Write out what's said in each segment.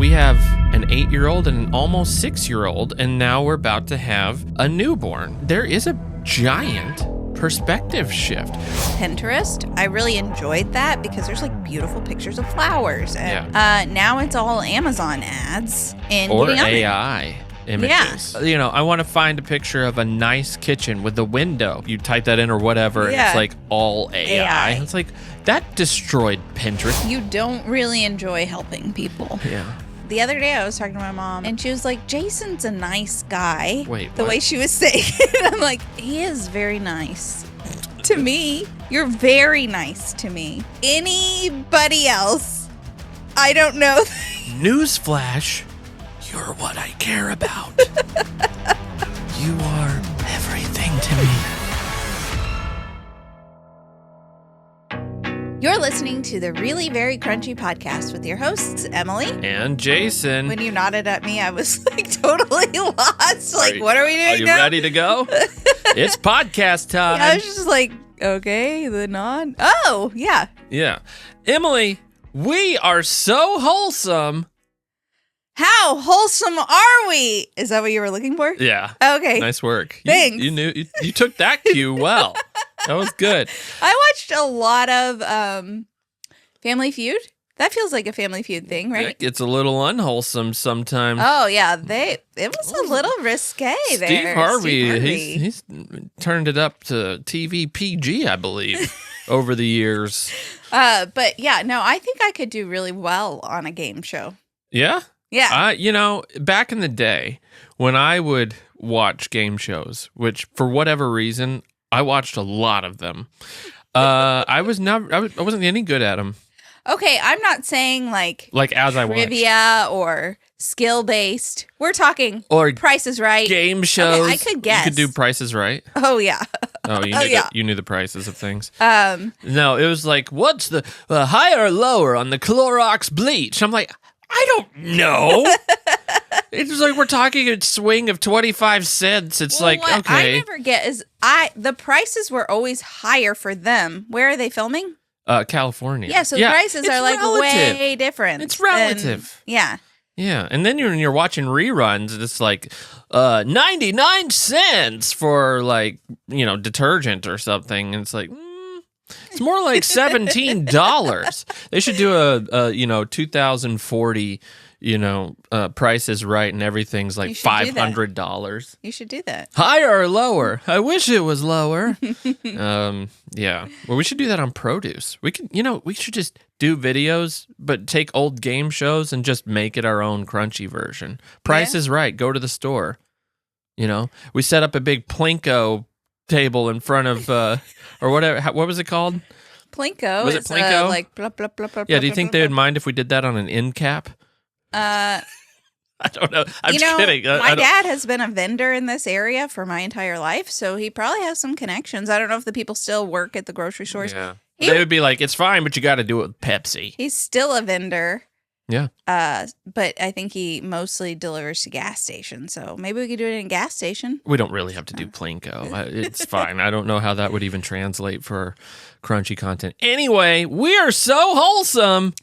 We have an 8-year-old and an almost 6-year-old, and now we're about to have a newborn. There is a giant perspective shift. Pinterest, I really enjoyed that because there's like beautiful pictures of flowers. And now it's all Amazon ads and or AI images. Yeah. I want to find a picture of a nice kitchen with a window. You type that in or whatever, and it's like all AI. It's like, that destroyed Pinterest. You don't really enjoy helping people. Yeah. The other day I was talking to my mom and she was like, Jason's a nice guy. Wait, the way she was saying it, I'm like, he is very nice to me. You're very nice to me. Anybody else, I don't know. Newsflash, you're what I care about. You are everything to me. You're listening to the Really Very Crunchy podcast with your hosts, Emily and Jason. When you nodded at me, I was like totally lost. Like, what are we doing now? Are you ready to go? It's podcast time. I was just like, okay, the nod. Oh, yeah. Yeah. Emily, we are so wholesome. How wholesome are we? Is that what you were looking for? Yeah. Okay. Nice work. Thanks. You took that cue well. That was good. I watched a lot of Family Feud. That feels like a Family Feud thing, right? It's a little unwholesome sometimes. Oh yeah, it was a little risque there. Steve Harvey. He's turned it up to TV PG, I believe, over the years. But yeah, no, I think I could do really well on a game show. Yeah? Yeah. Back in the day when I would watch game shows, which for whatever reason, I watched a lot of them. I wasn't any good at them. Okay, I'm not saying like as I watched trivia or skill based. We're talking or Price is Right game shows. Okay, I could guess. You could do Price is Right. Oh yeah. Oh, you knew the prices of things. No, it was like, what's the higher or lower on the Clorox bleach? I'm like, I don't know. It's like we're talking a swing of 25 cents. It's what okay. I never get is the prices were always higher for them. Where are they filming? California. Yeah, so the prices are like relative. Way different. It's relative. Yeah. Yeah, and then when you're watching reruns, it's like 99 cents for detergent or something. And it's like, it's more like $17. They should do a 2040, Price is Right and everyth's like $500. You should do that. Higher or lower? I wish it was lower. Yeah. Well, we should do that on produce. We could, we should just do videos, but take old game shows and just make it our own crunchy version. Price is Right. Go to the store. We set up a big Plinko table in front of or whatever. What was it called? Plinko. Was it Plinko? Like blah blah blah blah. Yeah. Do you think they would mind if we did that on an end cap? I don't know. I'm kidding. My dad has been a vendor in this area for my entire life, so he probably has some connections. I don't know if the people still work at the grocery stores. Yeah. They would be like, it's fine, but you got to do it with Pepsi. He's still a vendor. Yeah. But I think he mostly delivers to gas stations, so maybe we could do it in a gas station. We don't really have to do Plinko. It's fine. I don't know how that would even translate for crunchy content. Anyway, we are so wholesome.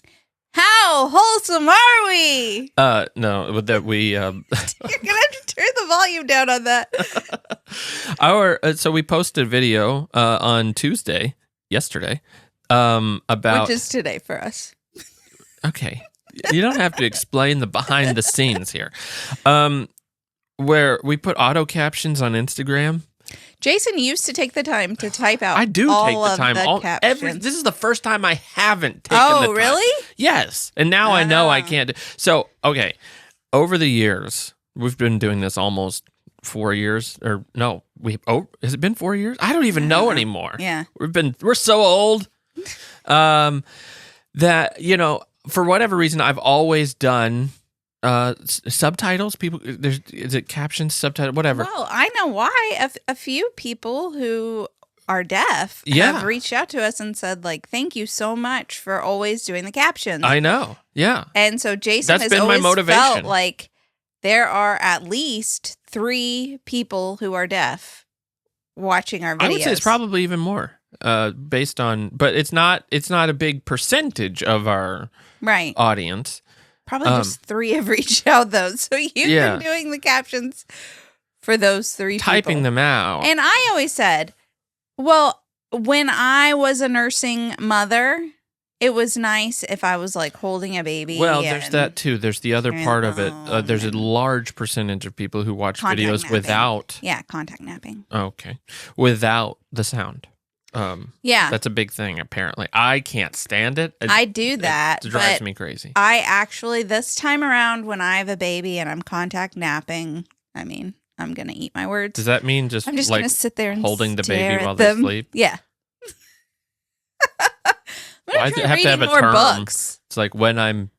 How wholesome are we? No, that we. You're gonna have to turn the volume down on that. So we posted a video on yesterday, about which is today for us. Okay. You don't have to explain the behind the scenes here. Where we put auto captions on Instagram. Jason used to take the time to type out. I do take the time. This is the first time I haven't taken the time. Oh, really? Yes. And now I know I can't. So, okay. Over the years, we've been doing this almost 4 years. Or no, has it been 4 years? I don't even know anymore. Yeah. We're so old. That, for whatever reason, I've always done subtitles. Is it captions, subtitles, whatever? Well, I know why. A few people who are deaf have reached out to us and said, thank you so much for always doing the captions. I know. Yeah. And so Jason has always felt like there are at least 3 people who are deaf watching our videos. I would say it's probably even more. Based on, but it's not a big percentage of our audience. Probably just 3 of each out, though. So you've been doing the captions for those 3 people. Typing them out. And I always said, well, when I was a nursing mother, it was nice if I was like holding a baby. Well, there's that too. There's the other part of it. There's a large percentage of people who watch videos napping. without. Yeah, contact napping. Okay. Without the sound. Yeah. That's a big thing, apparently. I can't stand it. I do that. It drives me crazy. I actually, this time around, when I have a baby and I'm contact napping, I mean, I'm going to eat my words. Does that mean just, I'm just like going to sit there and holding the stare baby at while them. they sleep? Yeah. I have to have a more term. books. It's like when I'm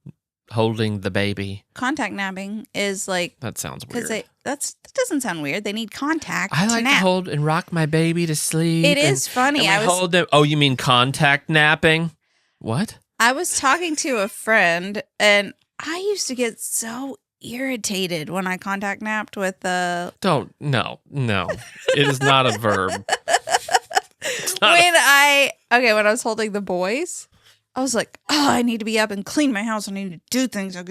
holding the baby. Contact napping is like... That sounds weird. That doesn't sound weird. They need contact I like to hold and rock my baby to sleep. It is funny. I hold them. Oh, you mean contact napping? What? I was talking to a friend, and I used to get so irritated when I contact napped with the... No. It is not a verb. When I was holding the boys, I was like, oh, I need to be up and clean my house. I need to do things. And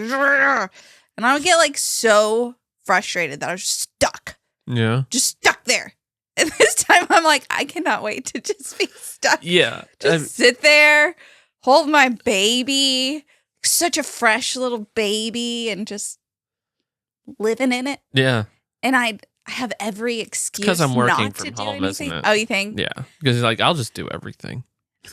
I would get like so frustrated that I was just stuck. Yeah. Just stuck there. And this time I'm like, I cannot wait to just be stuck. Yeah. Just sit there, hold my baby, such a fresh little baby, and just living in it. Yeah. And I have every excuse because I'm working not from to do home, anything. isn't it? Oh, you think? Yeah. Because he's like, I'll just do everything.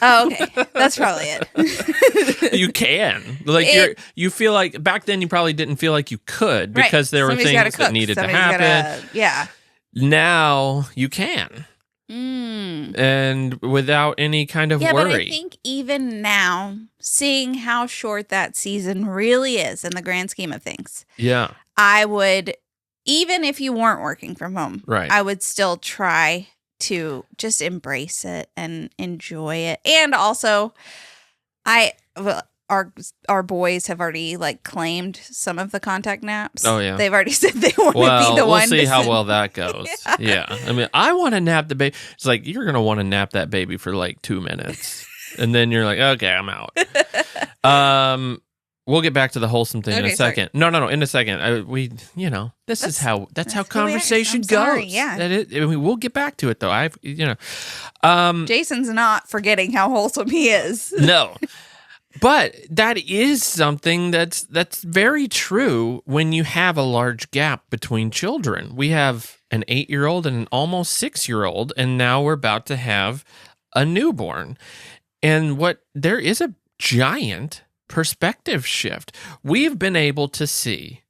Oh, okay. That's probably it. You can. Like you feel like back then you probably didn't feel like you could because there were things that needed to happen. Yeah. Now you can. And without any kind of worry. But I think even now, seeing how short that season really is in the grand scheme of things. Yeah. I would, even if you weren't working from home, right. I would still try to just embrace it and enjoy it. And also, our boys have already like claimed some of the contact naps. Oh yeah, they've already said they want to be the one. We'll see how well that goes. Yeah. I mean, I want to nap the baby. It's like you're gonna want to nap that baby for like 2 minutes, and then you're like, okay, I'm out. We'll get back to the wholesome thing in a second. Sorry. No, in a second. That's how conversation goes. Yeah. We'll get back to it though. Jason's not forgetting how wholesome he is. No. But that is something that's very true when you have a large gap between children. We have an 8-year-old and an almost 6-year-old, and now we're about to have a newborn. And there is a giant perspective shift. We've been able to see,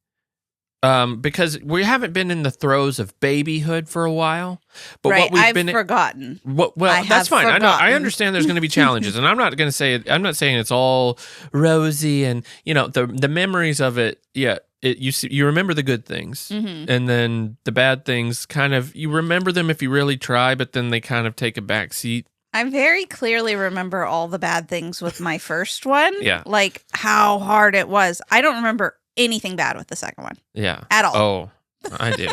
because we haven't been in the throes of babyhood for a while. But right, what we've I've forgotten. Well, that's fine. Forgotten. I understand there's going to be challenges, and I'm not going to say it. I'm not saying it's all rosy, and the memories of it. Yeah, you remember the good things, and then the bad things. Kind of you remember them if you really try, but then they kind of take a back seat. I very clearly remember all the bad things with my first one. Yeah, like how hard it was. I don't remember anything bad with the second one. Yeah, at all. Oh. I do.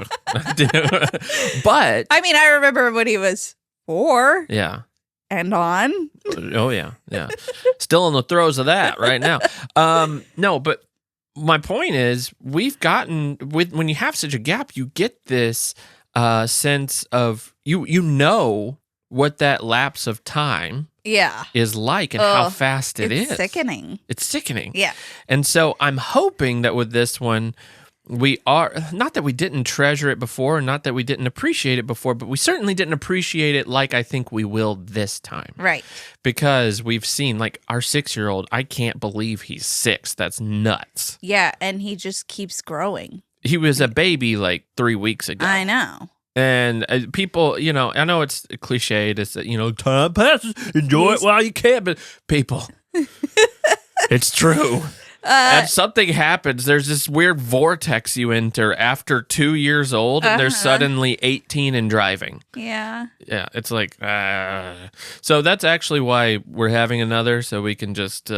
But I mean, I remember when he was 4. Yeah. And on. Oh, yeah. Yeah. Still in the throes of that right now. No, but my point is we've gotten when you have such a gap, you get this sense of you know what that lapse of time is like and how fast it is. It's sickening. It's sickening. Yeah. And so I'm hoping that with this one, we are, not that we didn't treasure it before, not that we didn't appreciate it before, but we certainly didn't appreciate it like I think we will this time. Right. Because we've seen, like, our 6-year-old, I can't believe he's 6. That's nuts. Yeah, and he just keeps growing. He was a baby, like, 3 weeks ago. I know. And people, I know it's cliche to say, time passes, enjoy it while you can, but people, it's true. If something happens, there's this weird vortex you enter after 2 years old, and they're suddenly 18 and driving. Yeah. Yeah, it's like, so that's actually why we're having another, so we can just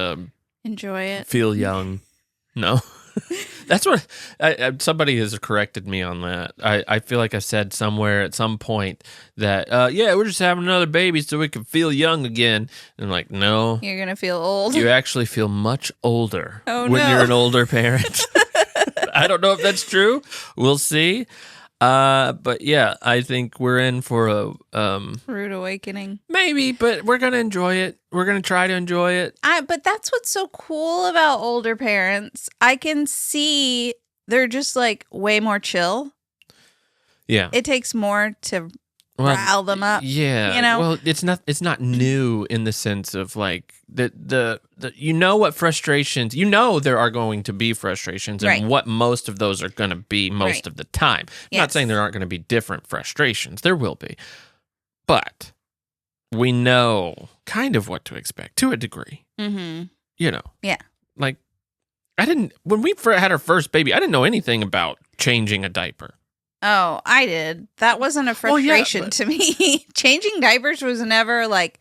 enjoy it. Feel young. No. That's what somebody has corrected me on that. I feel like I said somewhere at some point that, we're just having another baby so we can feel young again. And I'm like, no. You're going to feel old. You actually feel much older when no. you're an older parent. I don't know if that's true. We'll see. But yeah, I think we're in for a rude awakening. Maybe, but we're gonna enjoy it. We're gonna try to enjoy it. But that's what's so cool about older parents. I can see they're just like way more chill. Yeah, it takes more to rile them up. Yeah, you know. Well, it's not new in the sense of like the you know what frustrations, you know there are going to be frustrations and what most of those are going to be most of the time. I'm not saying there aren't going to be different frustrations. There will be. But we know kind of what to expect to a degree. Mm-hmm. You know. Yeah. Like when we had our first baby, I didn't know anything about changing a diaper. Oh, I did. That wasn't a frustration to me. Changing diapers was never like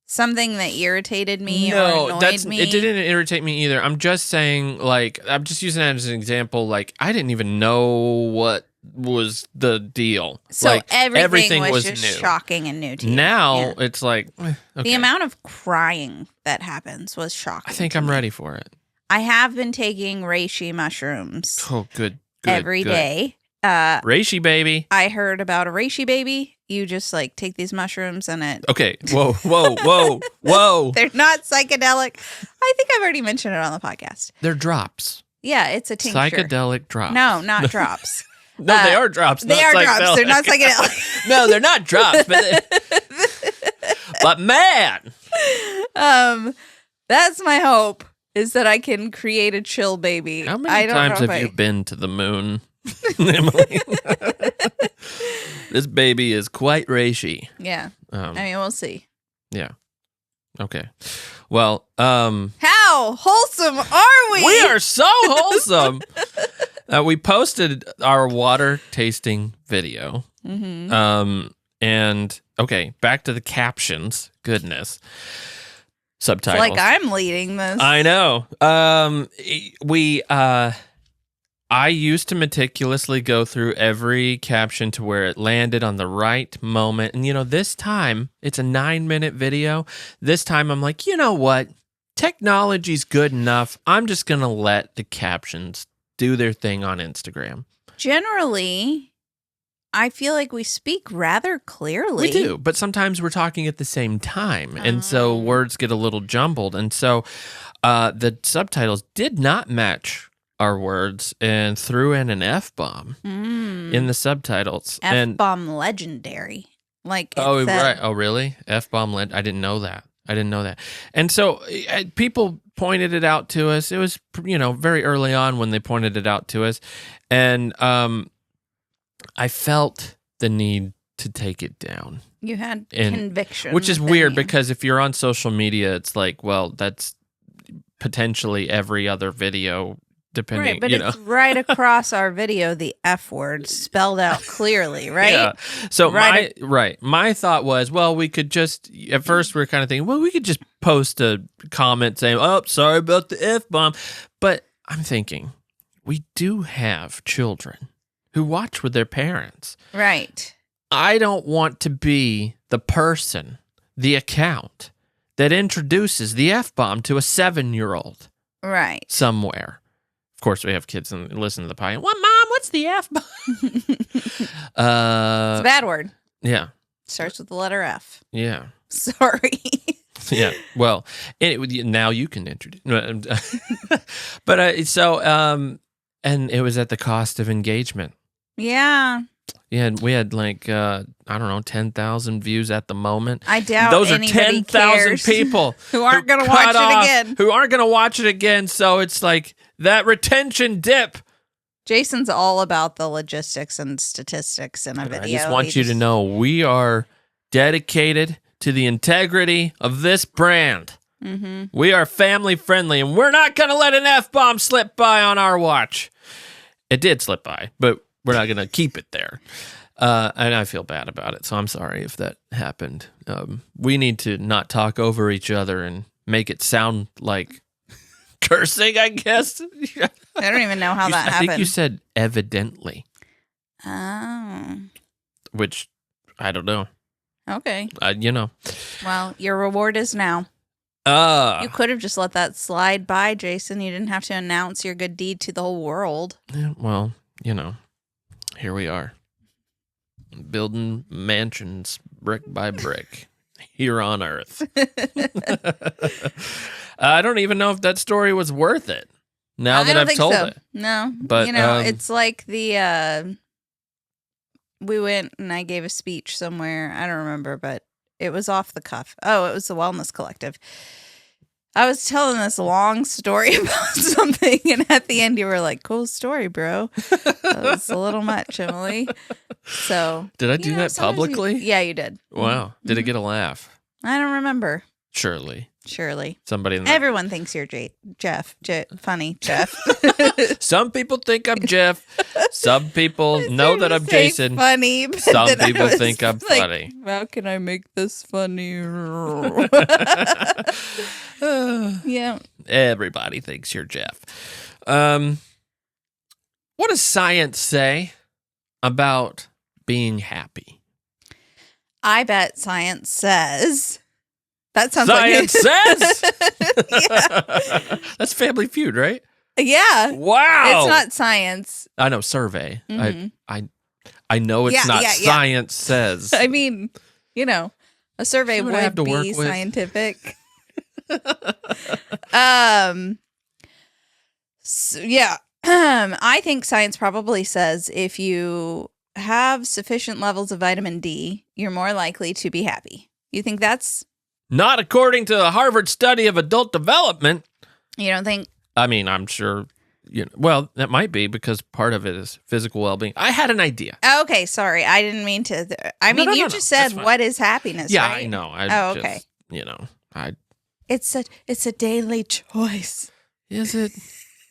something that irritated me or annoyed me. It didn't irritate me either. I'm just saying, like, I'm just using that as an example. Like, I didn't even know what was the deal. So like, everything was just new. Shocking and new to you. Now it's like, okay. The amount of crying that happens was shocking. I think I'm ready for it. I have been taking reishi mushrooms. Oh, good. Every day. Reishi baby. I heard about a reishi baby. You just like take these mushrooms and it. Okay. Whoa. They're not psychedelic. I think I've already mentioned it on the podcast. They're drops. Yeah, it's a tincture. Psychedelic drops. No, not drops. No, they are drops. They are drops. They're not psychedelic. No, they're not drops. But man, that's my hope is that I can create a chill baby. How many times have you been to the moon? Emily. This baby is quite reishi. Yeah. I mean, we'll see. Yeah. Okay. Well, how wholesome are we? We are so wholesome. We posted our water tasting video. Mm-hmm. And okay, back to the captions. Goodness. Subtitles. It's like I'm leading this. I know. I used to meticulously go through every caption to where it landed on the right moment. And, this time, it's a 9-minute video. This time, I'm like, you know what? Technology's good enough. I'm just going to let the captions do their thing on Instagram. Generally, I feel like we speak rather clearly. We do, but sometimes we're talking at the same time. And so words get a little jumbled. And so the subtitles did not match our words and threw in an F-bomb in the subtitles. F-bomb legendary. Like right. Oh, really? F-bomb I didn't know that. And so people pointed it out to us. It was, very early on when they pointed it out to us. And I felt the need to take it down. You had conviction. Which is weird because if you're on social media, it's like, well, that's potentially every other video. Depending, right, but it's right across our video, the F word spelled out clearly, right? Yeah. So my thought was, well, we could just, at first we were kind of thinking, well, we could just post a comment saying, oh, sorry about the F-bomb. But I'm thinking, we do have children who watch with their parents. Right. I don't want to be the person, the account that introduces the F-bomb to a 7-year-old. Right. Somewhere. Of course, we have kids and listen to the podcast. What, Mom? What's the F-bomb? It's a bad word. Yeah. Starts with the letter F. Yeah. Sorry. Yeah. Well, now you can introduce. But and it was at the cost of engagement. Yeah. Yeah, we had like I don't know, 10,000 views at the moment. I doubt those are anybody 10,000 people who aren't going to watch it again. Who aren't going to watch it again. So it's like that retention dip. Jason's all about the logistics and statistics in a video. I just want you to know we are dedicated to the integrity of this brand. Mm-hmm. We are family friendly, and we're not going to let an F-bomb slip by on our watch. It did slip by, but we're not going to keep it there. And I feel bad about it, so I'm sorry if that happened. We need to not talk over each other and make it sound like Cursing, I guess. I don't even know how that I happened. think you said evidently, Oh. which I don't know. Okay. You know. Well, your reward is now. You could have just let that slide by, Jason. You didn't have to announce your good deed to the whole world. Yeah, well, you know, here we are. Building mansions brick by brick here on Earth. I don't even know if that story was worth it now that I've told it. No. But, it's like the, we went and I gave a speech somewhere. I don't remember, but it was off the cuff. Oh, it was the Wellness Collective. I was telling this long story about something, and at the end, you were like, "Cool story, bro." That was a little much, Emily. So, did I do that publicly? Yeah, you did. Wow. Did it get a laugh? I don't remember. Surely. Somebody. Everyone thinks you're Jeff. Funny, Jeff. Some people think I'm Jeff. Some people know that I'm Jason. Funny. Some people think I'm funny. How can I make this funny? Yeah. Everybody thinks you're Jeff. What does science say about being happy? I bet science says. That sounds Science says. Yeah. That's Family Feud, right? Yeah. Wow. It's not science. I know, survey. Mhm. I know it's not yeah. science says. I mean, a survey what I have would to work be with. scientific. So, yeah. I think science probably says if you have sufficient levels of vitamin D, you're more likely to be happy. You think that's... Not according to the Harvard study of adult development. You don't think... I mean, I'm sure... well, that might be because part of it is physical well-being. I had an idea. Okay, sorry. I didn't mean to... you just said, what is happiness, Yeah, right? I know. Okay. It's a daily choice. Is it?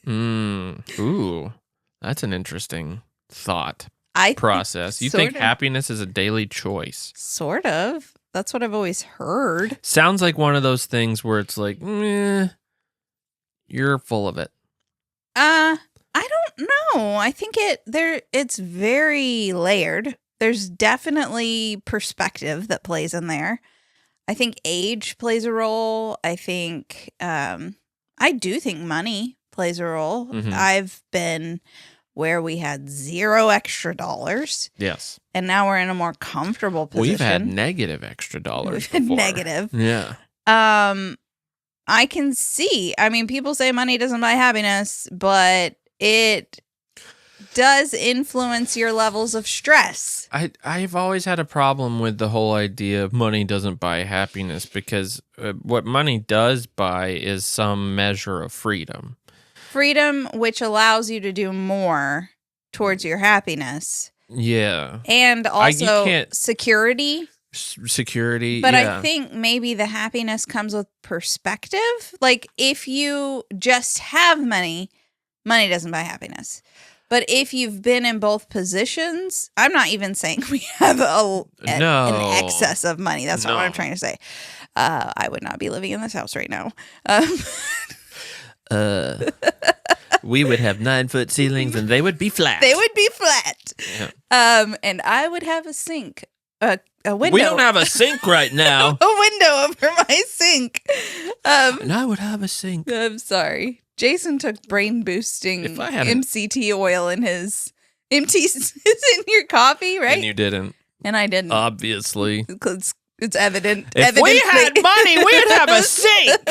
Ooh, that's an interesting thought process. You think happiness is a daily choice? Sort of. That's what I've always heard. Sounds like one of those things where it's like, you're full of it. I don't know. I think it's very layered. There's definitely perspective that plays in there. I think age plays a role. I think I do think money plays a role. Mm-hmm. I've been where we had $0 extra dollars. Yes. And now we're in a more comfortable position. We've had negative extra dollars We've before. had negative. Yeah. I can see. I mean, people say money doesn't buy happiness, but it does influence your levels of stress. I've always had a problem with the whole idea of money doesn't buy happiness because what money does buy is some measure of freedom. Freedom, which allows you to do more towards your happiness. Yeah. And also security. Security, but yeah. I think maybe the happiness comes with perspective. Like if you just have money doesn't buy happiness. But if you've been in both positions, I'm not even saying we have an excess of money. That's not what I'm trying to say. I would not be living in this house right now. We would have 9-foot ceilings and they would be flat. They would be flat. Yeah. And I would have a sink. A window. We don't have a sink right now. A window over my sink. And I would have a sink. I'm sorry. Jason took brain boosting MCT oil in his is in your coffee, right? And you didn't. And I didn't. Obviously. It's evident. If we had money, we'd have a sink.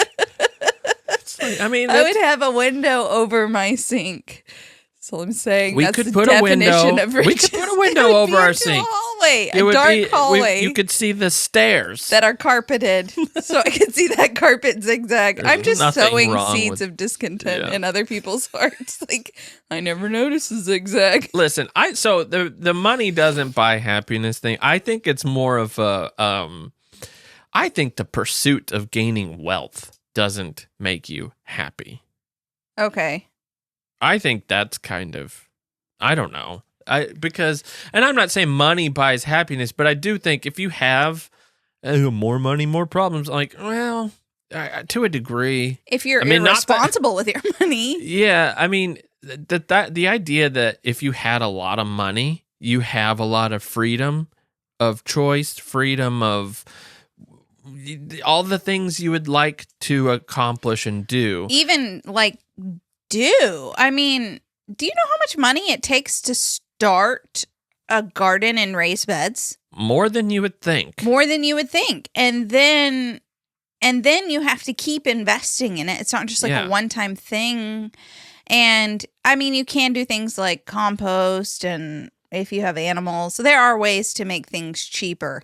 I would have a window over my sink. So I'm saying we could put a window. We could put a window over our sink. A dark hallway. You could see the stairs that are carpeted, so I could see that carpet zigzag. I'm just sowing seeds of discontent in other people's hearts. Like I never noticed a zigzag. Listen, so the money doesn't buy happiness thing. I think it's more of a. I think the pursuit of gaining wealth doesn't make you happy. Okay. I think that's kind of, I don't know. And I'm not saying money buys happiness, but I do think if you have more money, more problems, like, well, To a degree. If you're I mean, irresponsible with your money. Yeah, I mean, the idea that if you had a lot of money, you have a lot of freedom of choice, freedom of all the things you would like to accomplish and do. Even like I mean, do you know how much money it takes to start a garden and raise beds? More than you would think. More than you would think. And then you have to keep investing in it. It's not just like a one-time thing. And I mean, you can do things like compost, and if you have animals, so there are ways to make things cheaper.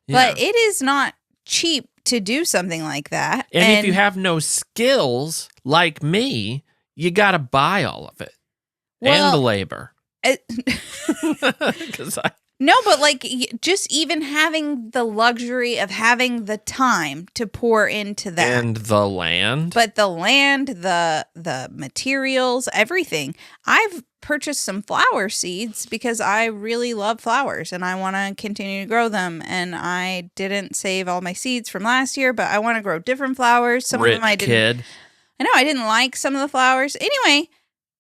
But it is not cheap to do something like that. And if you have no skills like me, you got to buy all of it. And the labor. No, but like just even having the luxury of having the time to pour into that. And the land. But the land, the materials, everything. I've purchased some flower seeds because I really love flowers and I want to continue to grow them. And I didn't save all my seeds from last year, but I want to grow different flowers. Some of them I didn't. I know I didn't like some of the flowers. Anyway,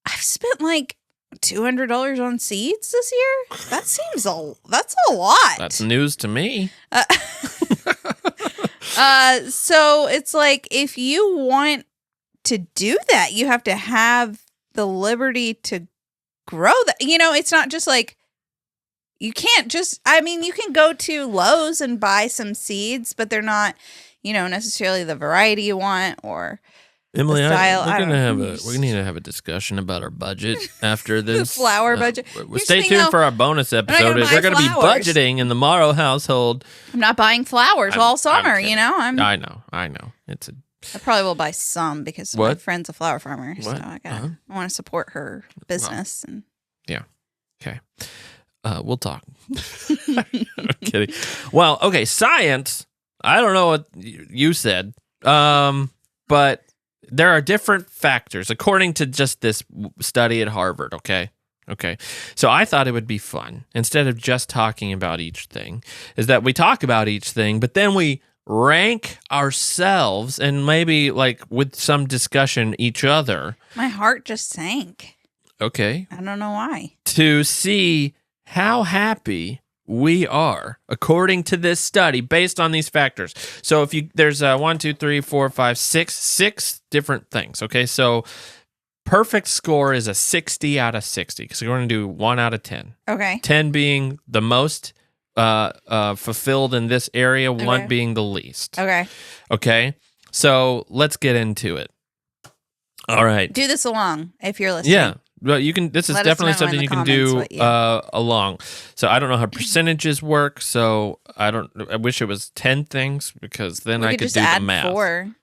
I've spent like $200 on seeds this year. That's a lot. That's news to me. So it's like if you want to do that, you have to have the liberty to grow that. You know, it's not just like you can't just. I mean, you can go to Lowe's and buy some seeds, but they're not, necessarily the variety you want or. Emily, we need to have a discussion about our budget after this. The flower budget. Stay tuned for our bonus episode. We're going to be budgeting in the Morrow household. I'm not buying flowers all summer, I know. I probably will buy some because my friend's a flower farmer. So I want to support her business. Yeah. Okay. We'll talk. I'm kidding. Well, okay. Science. I don't know what you said. But there are different factors according to just this study at Harvard, okay? So I thought it would be fun, instead of just talking about each thing, is that we talk about each thing, but then we rank ourselves and maybe like with some discussion each other. My heart just sank. Okay. I don't know why. To see how happy we are, according to this study, based on these factors. So there's 1, 2, 3, 4, 5, 6 different things. Okay, so perfect score is a 60 out of 60 because we're going to do 1 out of 10. Okay, 10 being the most fulfilled in this area, 1 being the least. Okay. So let's get into it. All right, do this along if you're listening. Yeah. Well, you can. This is definitely something you can do along. So I don't know how percentages work. So I wish it was 10 things because then I could do the math. 4.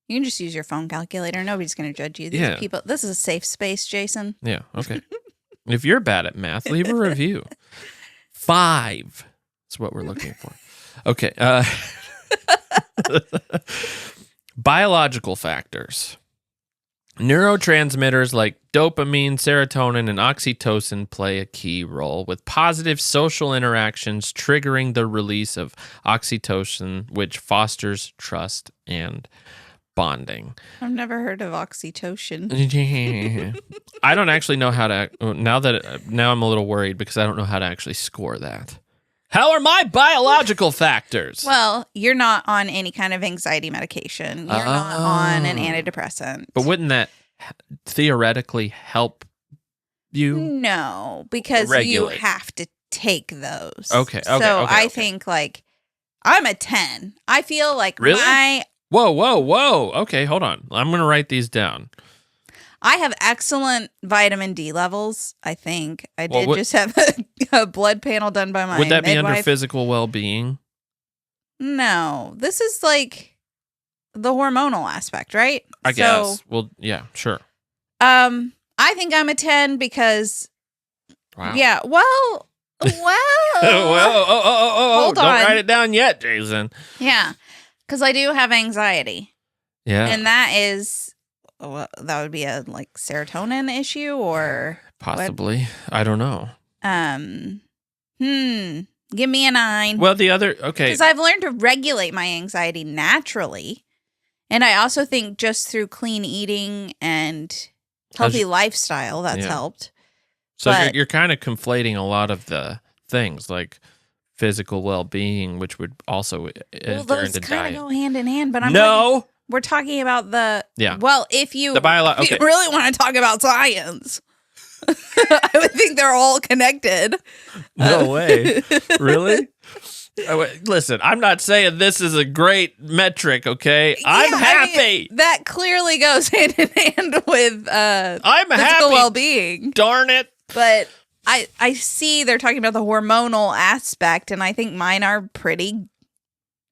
You can just use your phone calculator. Nobody's going to judge you. These people. This is a safe space, Jason. Yeah. Okay. If you're bad at math, leave a review. 5 is what we're looking for. Okay. Biological factors. Neurotransmitters like dopamine, serotonin, and oxytocin play a key role, with positive social interactions triggering the release of oxytocin, which fosters trust and bonding. I've never heard of oxytocin. I don't actually know how to. Now I'm a little worried because I don't know how to actually score that. How are my biological factors? Well, you're not on any kind of anxiety medication. You're not on an antidepressant. But wouldn't that theoretically help you? No, because you have to take those. Okay. I think like I'm a 10. I feel like really? Whoa. Okay, hold on. I'm going to write these down. I have excellent vitamin D levels, I think. I did just have a blood panel done by my midwife. Would that be under physical well-being? No. This is like the hormonal aspect, right? I guess. Well, yeah, sure. I think I'm a 10 because... Wow. Yeah, well... Hold on. Don't write it down yet, Jason. Yeah, because I do have anxiety. Yeah. And that is... Well, that would be a like serotonin issue or possibly. What? I don't know. Give me a 9. Well, the other because I've learned to regulate my anxiety naturally. And I also think just through clean eating and healthy lifestyle, that's helped. So you're kind of conflating a lot of the things like physical well-being, which would also enter those into kind diet. of go hand in hand, but we're talking about if you really want to talk about science, I would think they're all connected. No way. Really? Listen, I'm not saying this is a great metric, okay? I'm happy. That clearly goes hand in hand with I'm physical happy. well-being. Darn it. But I see they're talking about the hormonal aspect, and I think mine are pretty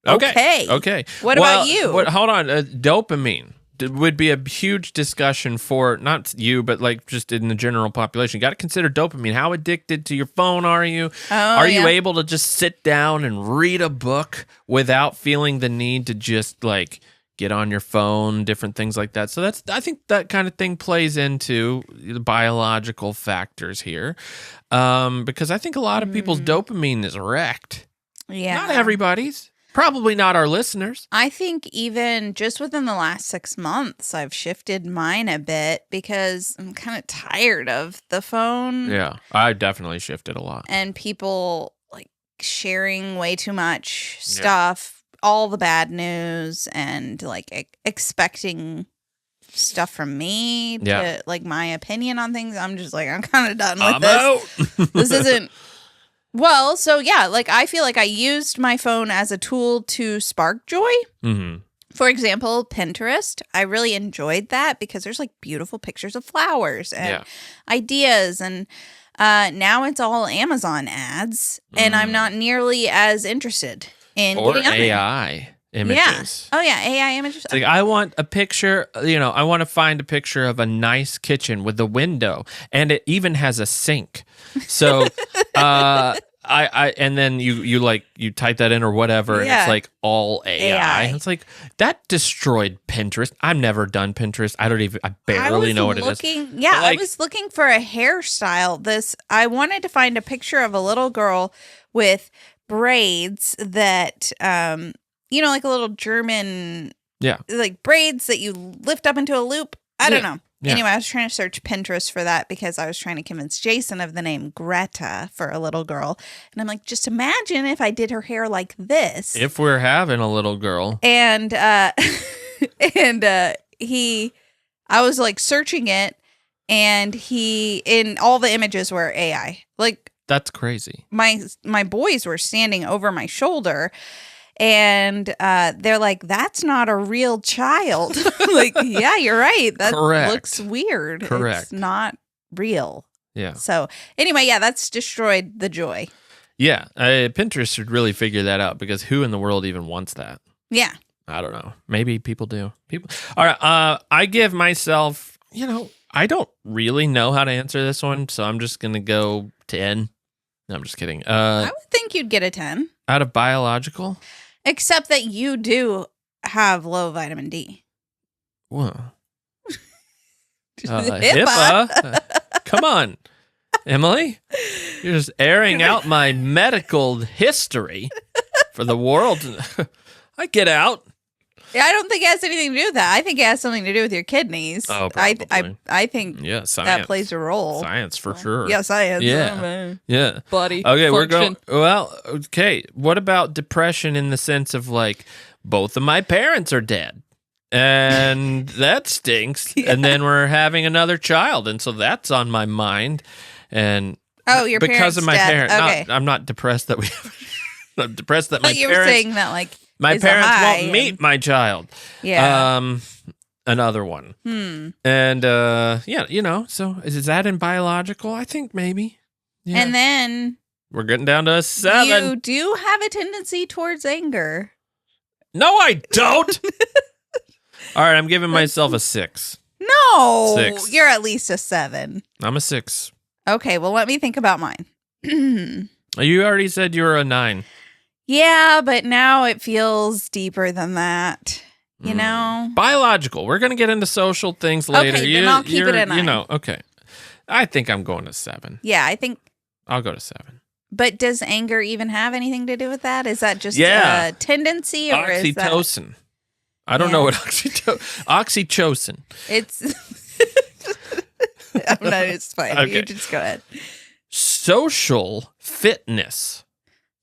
okay. Okay. What about you? Hold on. Dopamine would be a huge discussion for not you, but like just in the general population. You got to consider dopamine. How addicted to your phone are you? Are you able to just sit down and read a book without feeling the need to just like get on your phone, different things like that? So I think that kind of thing plays into the biological factors here, because I think a lot of people's dopamine is wrecked. Yeah, not everybody's. Probably not our listeners. I think even just within the last 6 months, I've shifted mine a bit because I'm kind of tired of the phone. Yeah, I definitely shifted a lot. And people like sharing way too much stuff, all the bad news, and like expecting stuff from me to like my opinion on things. I'm just like, I'm kind of done with this. Out. This isn't. Well, so yeah, like I feel like I used my phone as a tool to spark joy. Mm-hmm. For example, Pinterest. I really enjoyed that because there's like beautiful pictures of flowers and ideas. And now it's all Amazon ads. And I'm not nearly as interested in or getting on AI images. Yeah. Oh, yeah. AI images. It's like, I want a picture, I want to find a picture of a nice kitchen with a window. And it even has a sink. So, I and then you type that in or whatever, and it's like all AI. It's like that destroyed Pinterest. I've never done Pinterest. I barely know what it is. Yeah, I was looking for a hairstyle. I wanted to find a picture of a little girl with braids that, like a little German, like braids that you lift up into a loop. I don't know. Yeah. Anyway, I was trying to search Pinterest for that because I was trying to convince Jason of the name Greta for a little girl. And I'm like, just imagine if I did her hair like this. If we're having a little girl. And I was like searching it, and in all the images were AI. Like, that's crazy. My boys were standing over my shoulder. And they're like, that's not a real child. Like, yeah, you're right. That looks weird. Correct. It's not real. Yeah. So anyway, that's destroyed the joy. Yeah. Pinterest should really figure that out, because who in the world even wants that? Yeah. I don't know. Maybe people do. All right. I give myself, I don't really know how to answer this one, so I'm just going to go 10. No, I'm just kidding. I would think you'd get a 10. Out of biological? Except that you do have low vitamin D. Whoa. HIPAA? Come on, Emily. You're just airing out my medical history for the world. I get out. Yeah, I don't think it has anything to do with that. I think it has something to do with your kidneys. Oh, probably. I think that plays a role. Science for sure. Yeah, science. Yeah. Yeah. Body. Okay, function. we're going. Well, okay. What about depression in the sense of like both of my parents are dead? And that stinks. Yeah. And then we're having another child. And so that's on my mind. And your because of my parents. Okay. I'm not depressed that we I'm depressed that my you parents. were saying that like. My parents won't meet my child. Yeah. Another one. And so is that in biological? I think maybe. Yeah. And then we're getting down to a 7. You do have a tendency towards anger. No, I don't. All right, I'm giving myself a 6. No. 6. You're at least a 7. I'm a 6. Okay, well, let me think about mine. You already said you were a 9. Yeah, but now it feels deeper than that, you know? Biological. We're going to get into social things later. Okay, then I'll keep it at 9. Okay. I think I'm going to 7. Yeah, I think. I'll go to 7. But does anger even have anything to do with that? Is that just a tendency? Or oxytocin. I don't know what oxytocin. It's I'm not, it's fine. Okay. You just go ahead. Social fitness.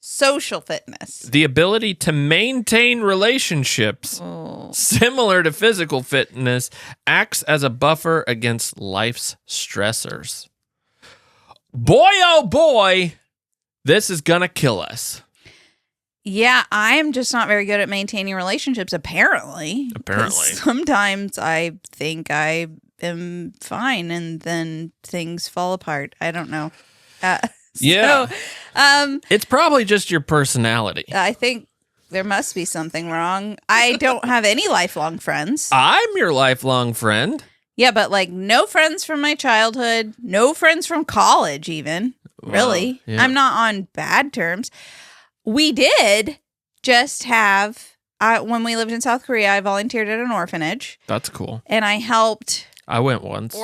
Social fitness. The ability to maintain relationships similar to physical fitness acts as a buffer against life's stressors. Boy, oh boy, this is gonna kill us. Yeah, I am just not very good at maintaining relationships, apparently. 'Cause sometimes I think I am fine and then things fall apart. I don't know. Yeah. So, it's probably just your personality. I think there must be something wrong. I don't have any lifelong friends. I'm your lifelong friend. Yeah, but like no friends from my childhood, no friends from college even. Really. Wow, yeah. I'm not on bad terms. We did just have, when we lived in South Korea, I volunteered at an orphanage. That's cool. And I helped I went once.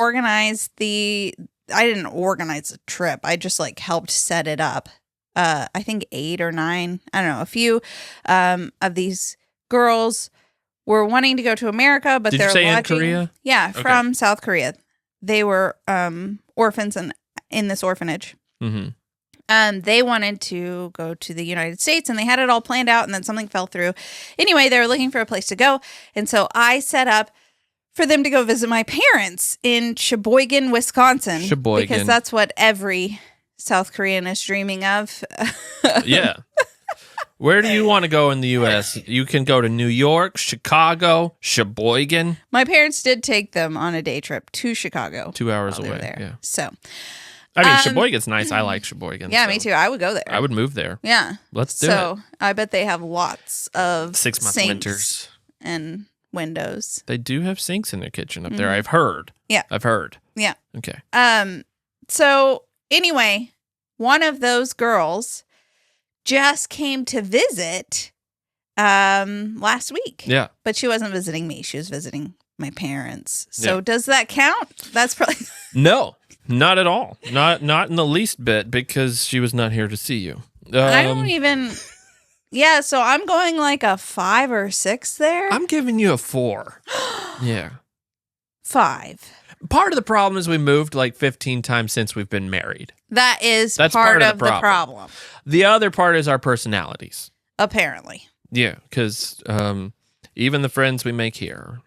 I didn't organize the trip. I just like helped set it up. I think 8 or 9, I don't know, a few of these girls were wanting to go to America, but Did they're you say lucky. in Korea? Yeah, Okay. from South Korea. They were orphans in this orphanage. Mm-hmm. They wanted to go to the United States and they had it all planned out and then something fell through. Anyway, they were looking for a place to go. And so I set up for them to go visit my parents in Sheboygan, Wisconsin. Sheboygan. Because that's what every South Korean is dreaming of. Yeah. Where do you want to go in the U.S.? You can go to New York, Chicago, Sheboygan. My parents did take them on a day trip to Chicago. 2 hours while they were away. there. Yeah. So, I mean, Sheboygan's nice. I like Sheboygan. yeah, so me too. I would go there. I would move there. Yeah. Let's do So I bet they have lots of 6-month sinks winters. and windows. They do have sinks in their kitchen up there. I've heard. Yeah. I've heard. Yeah. Okay. So anyway, one of those girls just came to visit last week. Yeah. But she wasn't visiting me. She was visiting my parents. So Yeah. does that count? That's probably No, not at all. Not in the least bit because she was not here to see you. I don't even. Yeah, so I'm going like a 5 or 6 there. I'm giving you a 4. Yeah. 5. Part of the problem is we moved like 15 times since we've been married. That's That's part of the problem. The other part is our personalities. Apparently. Yeah, because even the friends we make here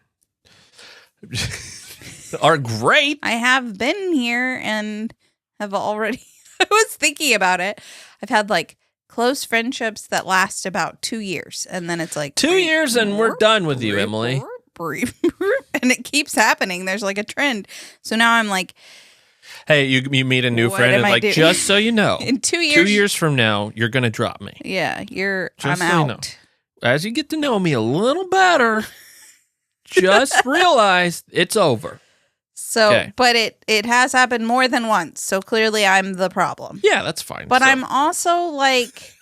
are great. I have been here and have already. I was thinking about it. I've had like close friendships that last about 2 years, and then it's like 2 years and we're done with you, Emily. And it keeps happening. There's like a trend. So now I'm like, Hey, you meet a new What friend am and I like, doing? just so you know, in 2 years. 2 years from now, you're going to drop me. Yeah, Just I'm so you out. know. As you get to know me a little better, just realize it's over. So, Okay. but it has happened more than once. So clearly I'm the problem. Yeah, that's fine. But So- I'm also like,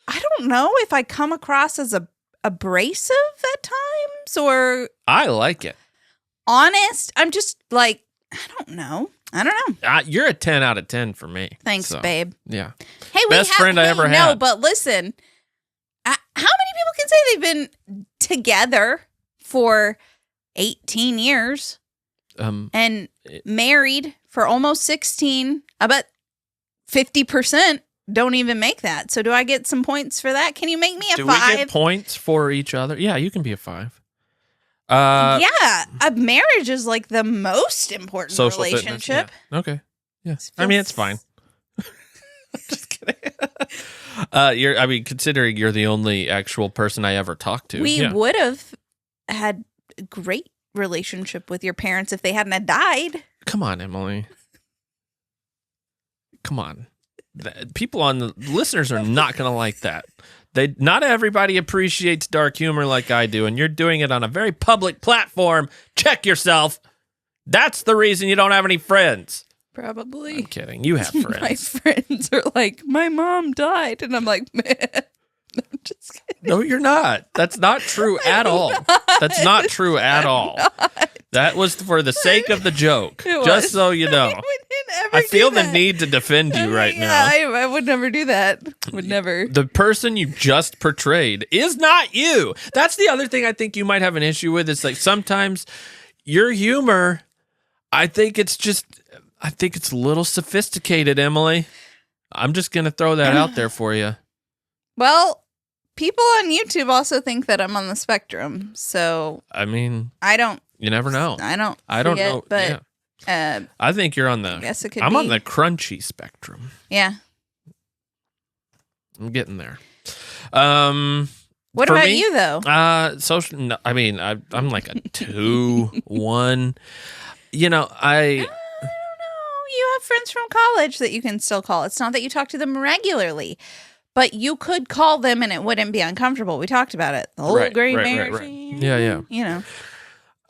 I don't know if I come across as abrasive at times or I like it. honest. I'm just like, I don't know. You're a 10 out of 10 for me. Thanks, So, babe. Yeah. Hey, Best friend I ever No, had. but listen, how many people can say they've been together for 18 years and married for almost 16? I bet 50% don't even make that. So do I get some points for that? Can you make me a Do 5? we get points for each other? Yeah, you can be a 5. Yeah, a marriage is like the most important Social relationship. fitness. Yeah. Okay. Yeah. It I mean, feels- it's fine. Just kidding. Considering you're the only actual person I ever talked to. We yeah. would have had a great relationship with your parents if they hadn't had died. Come on, Emily. Come on. People on the listeners are not going to like that. Not everybody appreciates dark humor like I do, and you're doing it on a very public platform. Check yourself. That's the reason you don't have any friends. Probably. I'm kidding. You have My friends. friends are like, my mom died. And I'm like, man, I'm just kidding. No, you're not. That's not true at all. That's not true at all. That was for the sake of the joke. It Just was. so you know. We didn't ever I feel the need to defend you right now. I would never do that. Would never. The person you just portrayed is not you. That's the other thing I think you might have an issue with. It's like sometimes your humor, I think it's a little sophisticated, Emily. I'm just going to throw that out there for you. Well, people on YouTube also think that I'm on the spectrum. So, I mean, you never know. I don't know. But I think you're on the, guess it could I'm be. on the crunchy spectrum. Yeah. I'm getting there. What about you, though? Social, no, I mean, I'm like a 2, 1. You know, I don't know. You have friends from college that you can still call. It's not that you talk to them regularly, but you could call them and it wouldn't be uncomfortable. We talked about it. The whole great marriage. Right. Yeah. You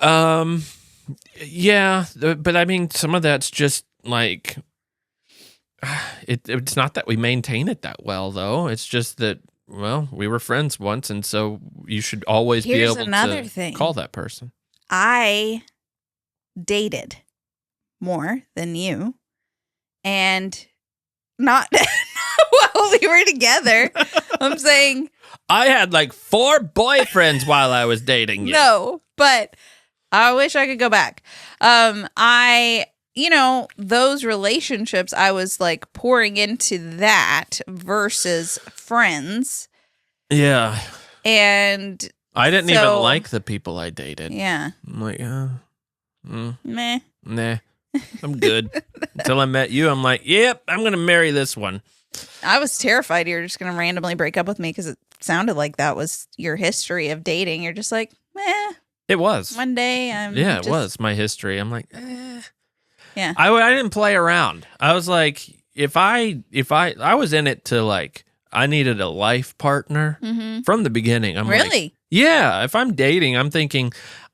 know. Yeah, but I mean, some of that's just like, it's not that we maintain it that well, though. It's just that, well, we were friends once, and so you should always be able to call that person. I dated more than you, and not while we were together. I'm saying I had like 4 boyfriends while I was dating you. No, but I wish I could go back. Those relationships, I was like pouring into that versus friends. Yeah. And I didn't even like the people I dated. Yeah. I'm like, meh. Nah. I'm good. Until I met you, I'm like, yep, I'm going to marry this one. I was terrified you were just going to randomly break up with me because it sounded like that was your history of dating. You're just like, meh. It was. One day it was my history. I'm like, Yeah. I didn't play around. I was like, if I was in it to like, I needed a life partner from the beginning. I'm really? Like, yeah. If I'm dating, I'm thinking,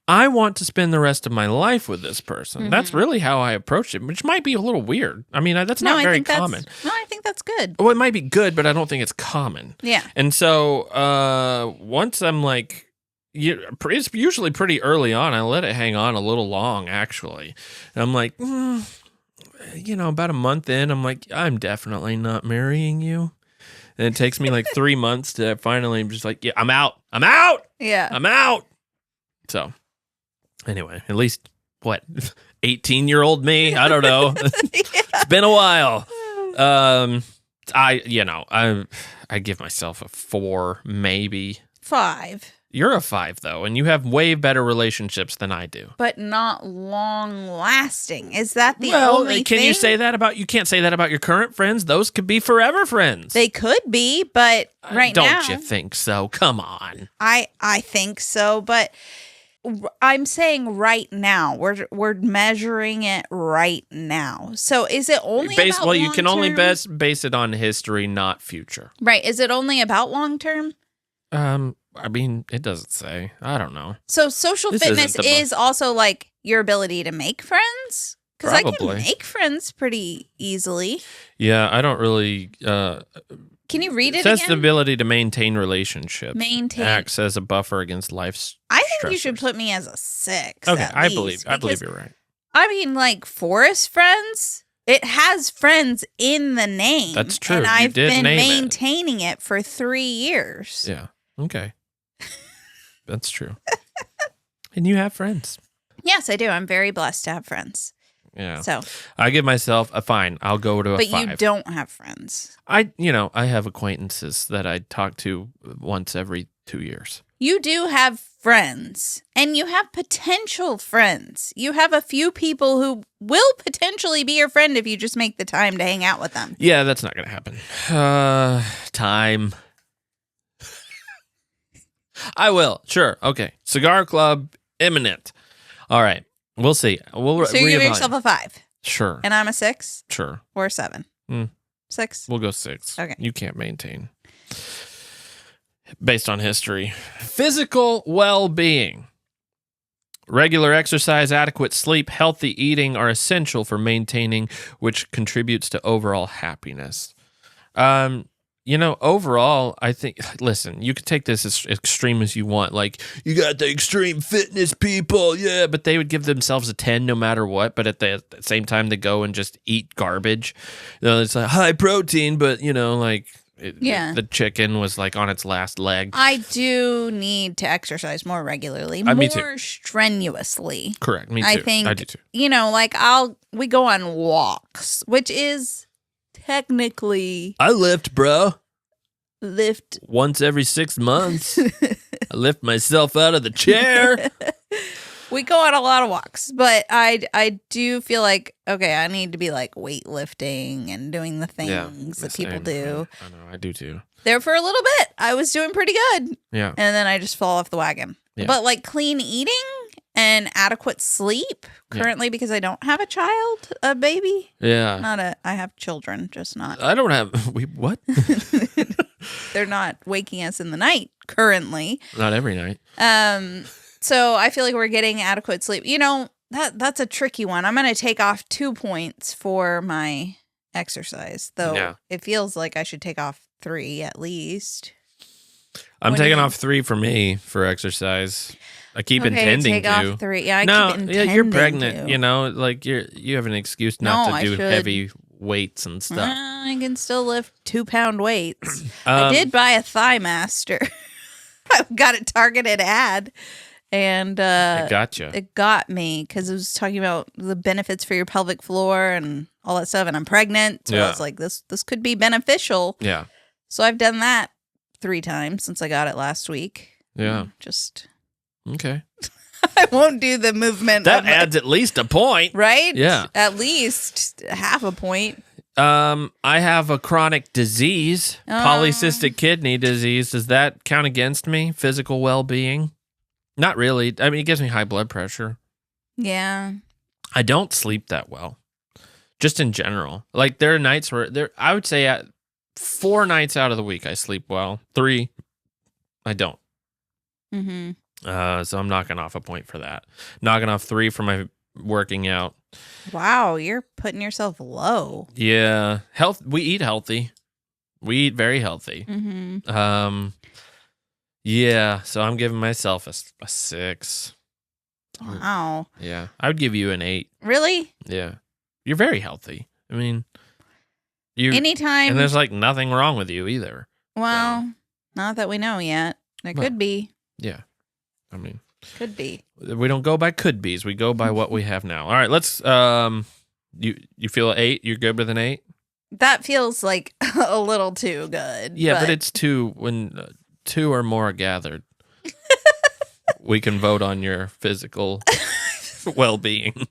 I want to spend the rest of my life with this person. That's really how I approached it, which might be a little weird. I mean, that's not very common. I think that's good. Well, it might be good, but I don't think it's common. Yeah. And so once I'm like, it's usually pretty early on. I let it hang on a little long, actually. And I'm like, about a month in, I'm like, I'm definitely not marrying you. And it takes me like 3 months to finally just like, yeah, I'm out. Yeah. I'm out. So anyway, at least 18-year-old me? I don't know. It's been a while. I give myself a 4, maybe 5. You're a 5 though, and you have way better relationships than I do. But not long lasting. Is that the only thing? Can you say that about, you can't say that about your current friends? Those could be forever friends. They could be, but right now. Don't you think so? Come on. I think so, but I'm saying right now. We're measuring it right now. So is it only about Well, you can only long-term? base it on history, not future. Right. Is it only about long term? I mean, it doesn't say. I don't know. So social fitness is also like your ability to make friends? Because I can make friends pretty easily. Yeah, I don't really... Can you read it says again? the ability to maintain relationships. Acts as a buffer against life's I think stressors. you should put me as a 6. Okay, at I least, believe you're right. I mean, like Forest Friends, it has friends in the name. That's true. And I've been name maintaining it for 3 years. Yeah. Okay. That's true. And you have friends. Yes, I do. I'm very blessed to have friends. Yeah. So I give myself a fine. I'll go to a 5. But you don't have friends. I have acquaintances that I talk to once every 2 years. You do have friends, and you have potential friends. You have a few people who will potentially be your friend if you just make the time to hang out with them. Yeah, that's not going to happen. Time. I will. Sure. Okay. Cigar Club, imminent. All right. We'll see. So you give yourself a 5. Sure. And I'm a 6? Sure. Or a 7? 6? We'll go 6. Okay. You can't maintain. Based on history. Physical well-being. Regular exercise, adequate sleep, healthy eating are essential for maintaining, which contributes to overall happiness. overall, I think, listen, you could take this as extreme as you want. Like, you got the extreme fitness people, yeah, but they would give themselves a 10 no matter what. But at the same time, they go and just eat garbage. It's like high protein, but, the chicken was like on its last leg. I do need to exercise more regularly, me too. more strenuously. Correct. Me too. I think, I do too. We go on walks, which is technically. I lift, bro. Lift. Once every 6 months. I lift myself out of the chair. We go on a lot of walks, but I do feel like, okay, I need to be like weightlifting and doing the things that people do. I know, I do too. There for a little bit, I was doing pretty good. Yeah. And then I just fall off the wagon. Yeah. But like clean eating and adequate sleep currently because I don't have a baby. Yeah. I have children, just not. I don't have, what? They're not waking us in the night currently. Not every night. So I feel like we're getting adequate sleep. That's a tricky one. I'm going to take off 2 points for my exercise, though it feels like I should take off 3 at least. I'm taking off 3 for me for exercise. I keep intending take to. Off 3. Yeah, I keep intending you're pregnant. To. Like you have an excuse not to do heavy weights and stuff. I can still lift 2-pound weights. I did buy a Thigh Master. I got a targeted ad. And it got you. It got me because it was talking about the benefits for your pelvic floor and all that stuff. And I'm pregnant, so I was like, this could be beneficial. Yeah. So I've done that 3 times since I got it last week. Yeah. Just okay. I won't do the movement. That adds at least a point, right? Yeah, at least half a point. I have a chronic disease, polycystic kidney disease. Does that count against me? Physical well-being? Not really. I mean, it gives me high blood pressure. Yeah. I don't sleep that well, just in general. Like, there are nights where I would say at 4 nights out of the week I sleep well. 3, I don't. So I'm knocking off a point for that. Knocking off 3 for my working out. Wow, you're putting yourself low. Yeah, we eat healthy. We eat very healthy. Yeah, so I'm giving myself a 6. Wow. Yeah, I would give you an 8. Really? Yeah, you're very healthy. I mean, anytime, and there's like nothing wrong with you either. Well, not that we know yet. It could be. Yeah, I mean, could be. We don't go by could be's. We go by what we have now. All right, let's. You feel an 8? You're good with an 8? That feels like a little too good. Yeah, but it's 2 when 2 or more gathered. We can vote on your physical well-being.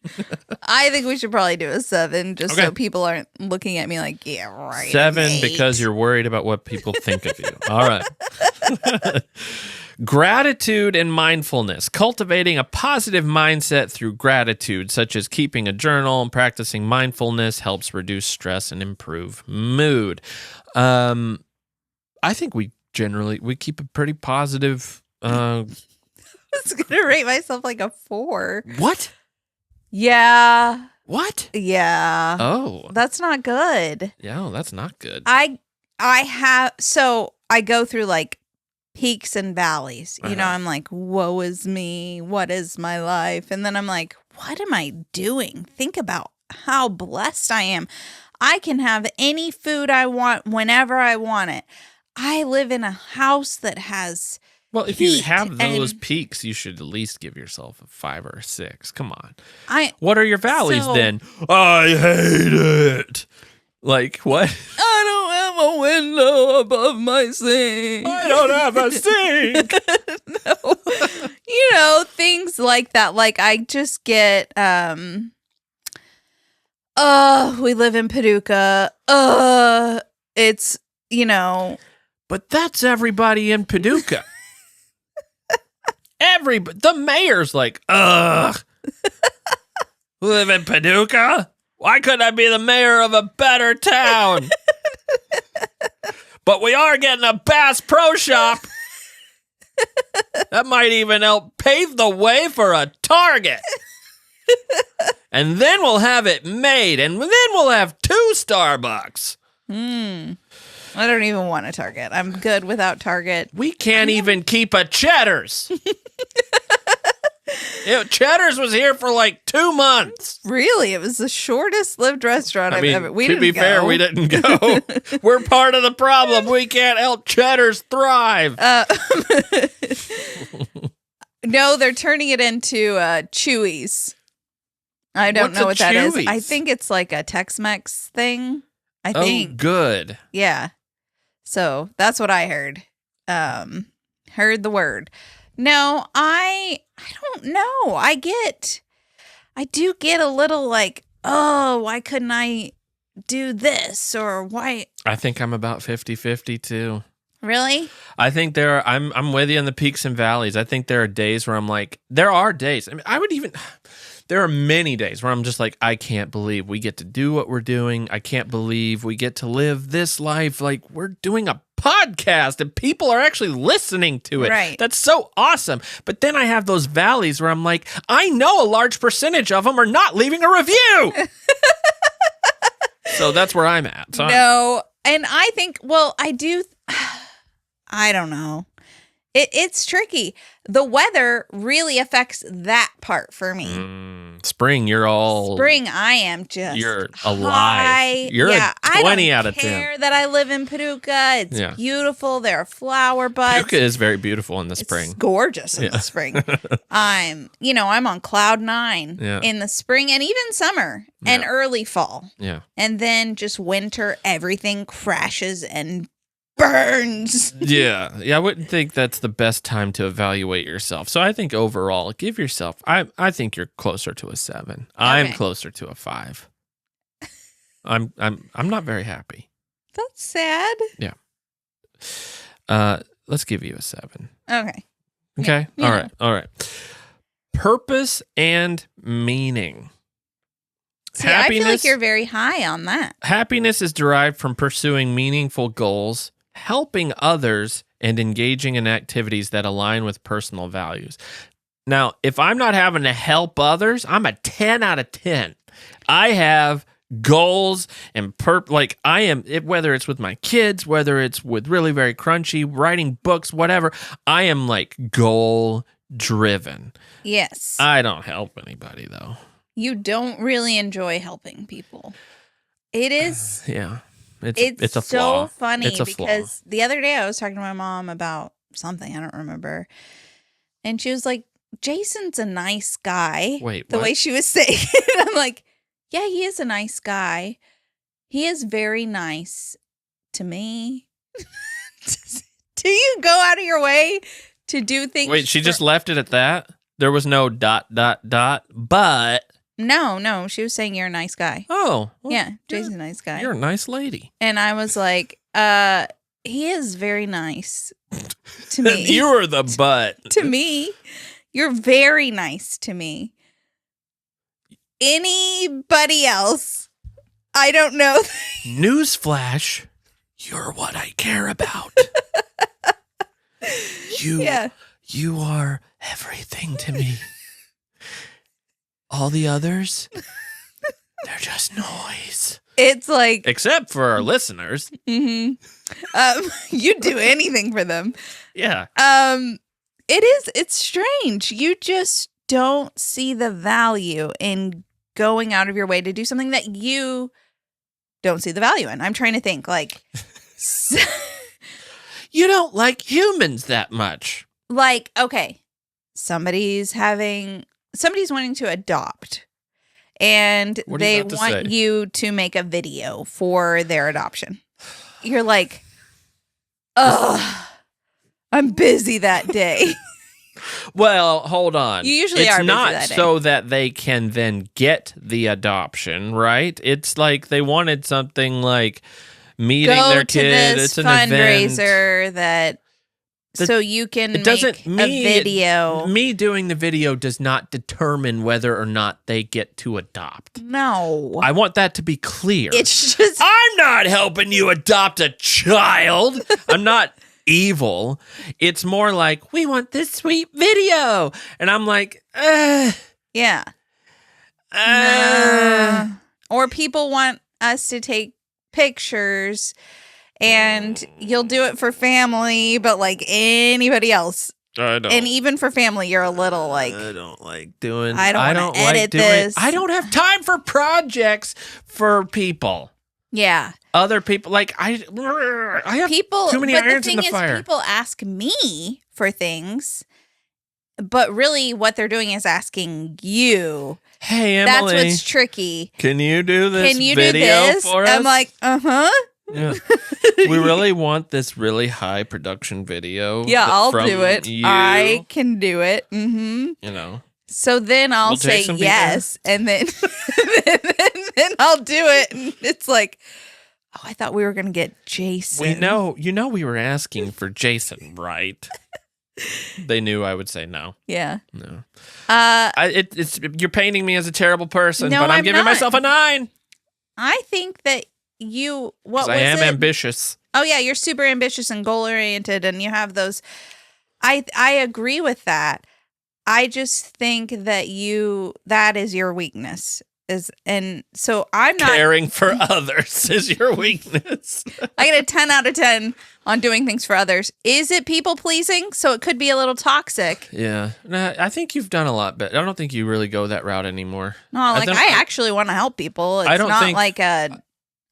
I think we should probably do a 7 just so people aren't looking at me like, yeah, right. 7 because you're worried about what people think of you. All right. Gratitude and mindfulness. Cultivating a positive mindset through gratitude, such as keeping a journal and practicing mindfulness, helps reduce stress and improve mood. I think we keep a pretty positive... I was going to rate myself like a 4. What? Yeah. What? Yeah. Oh. That's not good. Yeah, that's not good. I go through like peaks and valleys. You know, I'm like, woe is me. What is my life? And then I'm like, what am I doing? Think about how blessed I am. I can have any food I want whenever I want it. I live in a house that has... Well, if you have those peaks, you should at least give yourself a 5 or a 6. Come on. What are your valleys then? I hate it. Like, what? I don't have a window above my sink. I don't have a sink. No. Things like that. Like, I just get, we live in Paducah. It's, But that's everybody in Paducah. The mayor's like, ugh. Live in Paducah? Why couldn't I be the mayor of a better town? But we are getting a Bass Pro Shop. That might even help pave the way for a Target. And then we'll have it made, and then we'll have 2 Starbucks. I don't even want a Target. I'm good without Target. We can't even keep a Cheddar's. Cheddar's was here for like 2 months. Really? It was the shortest lived restaurant I've ever. To be fair, we didn't go. We're part of the problem. We can't help Cheddar's thrive. No, they're turning it into Chewy's. I don't know what that is. I think it's like a Tex-Mex thing. I think. Oh, good. Yeah. So that's what I heard. Heard the word. No, I don't know. I do get a little like, oh, why couldn't I do this? Or why? I think I'm about 50-50 too. Really? I think I'm with you in the peaks and valleys. I think there are days where I'm like, there are days. I mean, there are many days where I'm just like, I can't believe we get to do what we're doing. I can't believe we get to live this life. Like, we're doing a podcast and people are actually listening to it. Right. That's so awesome. But then I have those valleys where I'm like, I know a large percentage of them are not leaving a review. So that's where I'm at. So no. And I think, well, I do. I don't know. It's tricky. The weather really affects that part for me. Spring, you're I am just. You're high. alive. You're a 20 out of 10. I don't care that I live in Paducah. It's beautiful. There are flower buds. Paducah is very beautiful in the spring. It's gorgeous in the spring. I'm on cloud 9 in the spring and even summer and early fall. Yeah. And then just winter, everything crashes and burns. Yeah, I wouldn't think that's the best time to evaluate yourself. So I think overall, give yourself. I think you're closer to a 7. Okay. I'm closer to a 5. I'm not very happy. That's sad. Yeah. Let's give you a 7. Okay. Okay. Yeah. All right. Purpose and meaning. See, I feel like you're very high on that. Happiness is derived from pursuing meaningful goals, helping others, and engaging in activities that align with personal values. Now, if I'm not having to help others, I'm a 10 out of 10. I have goals and I am, whether it's with my kids, whether it's with really very crunchy, writing books, whatever, I am like goal driven. Yes. I don't help anybody though. You don't really enjoy helping people. It is. Yeah. It's a flaw. So funny it's a because flaw. The other day I was talking to my mom about something, I don't remember. And she was like, Jason's a nice guy. Wait, the what? way she was saying it. I'm like, yeah, he is a nice guy. He is very nice to me. Do you go out of your way to do things? Wait, she just left it at that? There was no ... but... No, she was saying you're a nice guy. Oh. Well, yeah, Jason's a nice guy. You're a nice lady. And I was like, he is very nice to me. You were the butt. To me. You're very nice to me. Anybody else, I don't know. Newsflash, you're what I care about. You are everything to me. All the others, they're just noise. It's like... Except for our listeners. Mm-hmm. You'd do anything for them. Yeah. It's strange. You just don't see the value in going out of your way to do something that you don't see the value in. I'm trying to think like... You don't like humans that much. Like, okay, somebody's wanting to adopt and they want you to make a video for their adoption. You're like, ugh, I'm busy that day. Well, hold on. You usually are busy that day. It's not so that they can then get the adoption, right? It's like they wanted something like meeting their kid. It's an fundraiser that so you can make a video. Me doing the video does not determine whether or not they get to adopt. No. I want that to be clear. It's just... I'm not helping you adopt a child. I'm not evil. It's more like, we want this sweet video. And I'm like, yeah. Or people want us to take pictures And you'll do it for family, but like anybody else. I don't. And even for family, you're a little like, I don't like doing. I don't want to edit this. I don't have time for projects for people. Yeah. Other people, like I have too many irons in the fire. People ask me for things, but really what they're doing is asking you. Hey, Emily. That's what's tricky. Can you do this Can you video do this? for us? I'm like, uh-huh. Yeah. We really want this really high production video. Yeah, I'll from do it. You. I can do it. Mm-hmm. You know. So then I'll say yes, and then then I'll do it, and it's like, oh, I thought we were gonna get Jason. We were asking for Jason, right? They knew I would say no. Yeah. No. It's you're painting me as a terrible person, No, but I'm giving not. myself a 9. I think that you. What was I am it? ambitious. Oh yeah, you're super ambitious and goal oriented, and you have those. I agree with that. I just think that that is your weakness. And so I'm not caring for others is your weakness. I get a 10 out of 10 on doing things for others. Is it people pleasing? So it could be a little toxic. Yeah. Nah, I think you've done a lot better. I don't think you really go that route anymore. No, like I actually want to help people. It's not like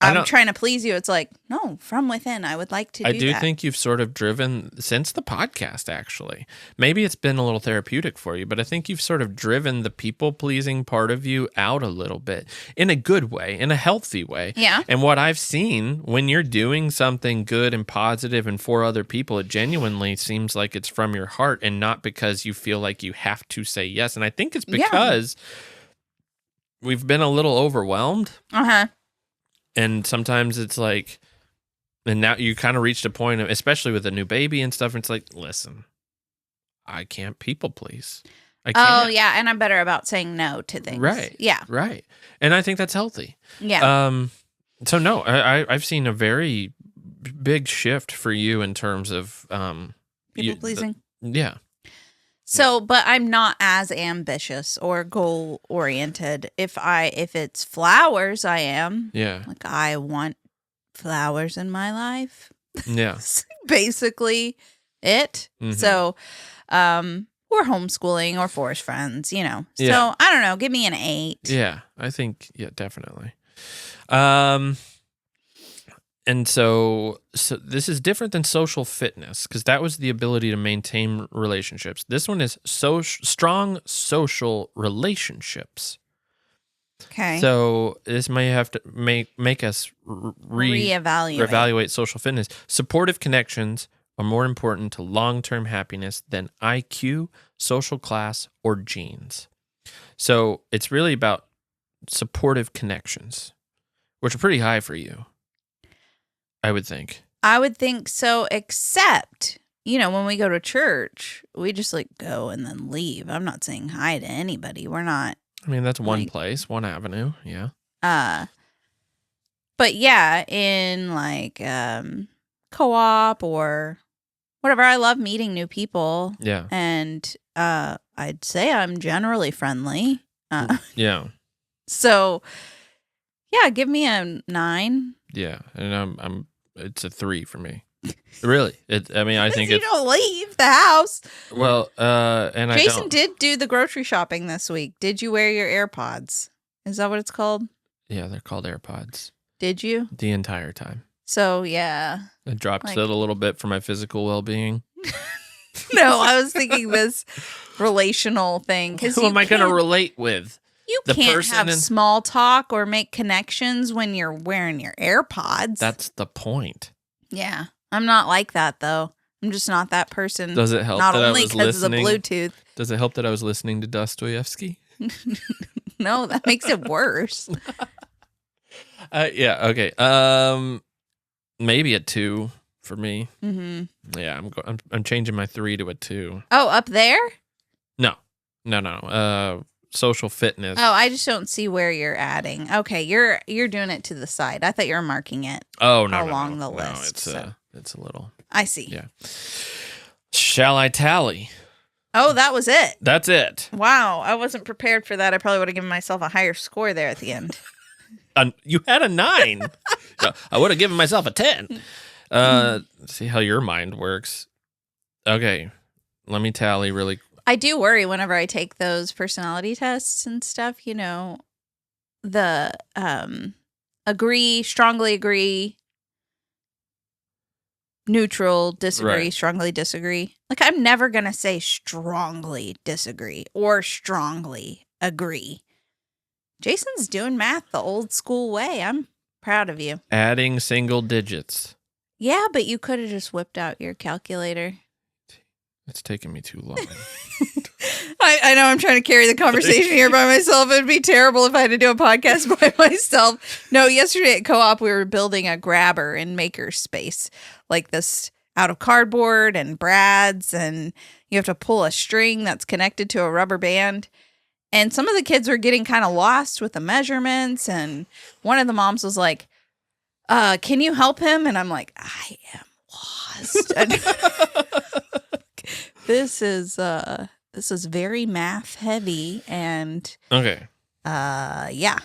I'm trying to please you. It's like, no, from within, I would like to do that. I do think you've sort of driven, since the podcast, actually. Maybe it's been a little therapeutic for you, but I think you've sort of driven the people-pleasing part of you out a little bit in a good way, in a healthy way. Yeah. And what I've seen, when you're doing something good and positive and for other people, it genuinely seems like it's from your heart and not because you feel like you have to say yes. And I think it's because we've been a little overwhelmed. Uh-huh. And sometimes it's like, and now you kind of reached a point of, especially with a new baby and stuff, it's like, listen, I can't people please. I can't. Oh, yeah. And I'm better about saying no to things. Right. Yeah. Right. And I think that's healthy. Yeah. So no, I've seen a very big shift for you in terms of people pleasing. Yeah. So, but I'm not as ambitious or goal oriented. If it's flowers, I am. Yeah. Like I want flowers in my life. Yeah. That's basically it. Mm-hmm. So, or homeschooling or forest friends, you know. So Yeah. I don't know. Give me an 8. Yeah. I think, yeah, definitely. And so this is different than social fitness because that was the ability to maintain relationships. This one is strong social relationships. Okay. So this may have to make us reevaluate social fitness. Supportive connections are more important to long-term happiness than IQ, social class, or genes. So it's really about supportive connections, which are pretty high for you. I would think. I would think so, except, when we go to church, we just like go and then leave. I'm not saying hi to anybody. We're not. I mean, that's one place, one avenue. Yeah. But yeah, in like co-op or whatever, I love meeting new people. Yeah. And I'd say I'm generally friendly. Yeah. So yeah, give me a 9. Yeah, and it's a 3 for me. Really, I think you don't leave the house. Well, and Jason did do the grocery shopping this week. Did you wear your AirPods? Is that what it's called? Yeah, they're called AirPods. Did you? The entire time. So yeah, it dropped it a little bit for my physical well-being. No, I was thinking this relational thing. Who am I going to relate with? You can't have small talk or make connections when you're wearing your AirPods. That's the point. Yeah. I'm not like that, though. I'm just not that person. Does it help not that only I was because of the listening? Bluetooth. Does it help that I was listening to Dostoevsky? No, that makes it worse. Yeah, okay. Maybe a 2 for me. Mm-hmm. Yeah, I'm changing my 3 to a 2. Oh, up there? No. Social fitness. Oh, I just don't see where you're adding. Okay, you're doing it to the side. I thought you were marking it. Oh no, along the list. No, it's a little. I see. Yeah. Shall I tally? Oh, that was it. That's it. Wow, I wasn't prepared for that. I probably would have given myself a higher score there at the end. You had a 9. I would have given myself a 10. See how your mind works. Okay, let me tally really. I do worry whenever I take those personality tests and stuff, the agree, strongly agree, neutral, disagree, Right. strongly disagree. Like, I'm never going to say strongly disagree or strongly agree. Jason's doing math the old school way. I'm proud of you. Adding single digits. Yeah, but you could have just whipped out your calculator. It's taking me too long. I know I'm trying to carry the conversation here by myself. It'd be terrible if I had to do a podcast by myself. No, yesterday at Co-op, we were building a grabber in Makerspace, like this out of cardboard and brads, and you have to pull a string that's connected to a rubber band. And some of the kids were getting kind of lost with the measurements, and one of the moms was like, can you help him? And I'm like, I am lost. This is very math heavy, and Okay. yeah.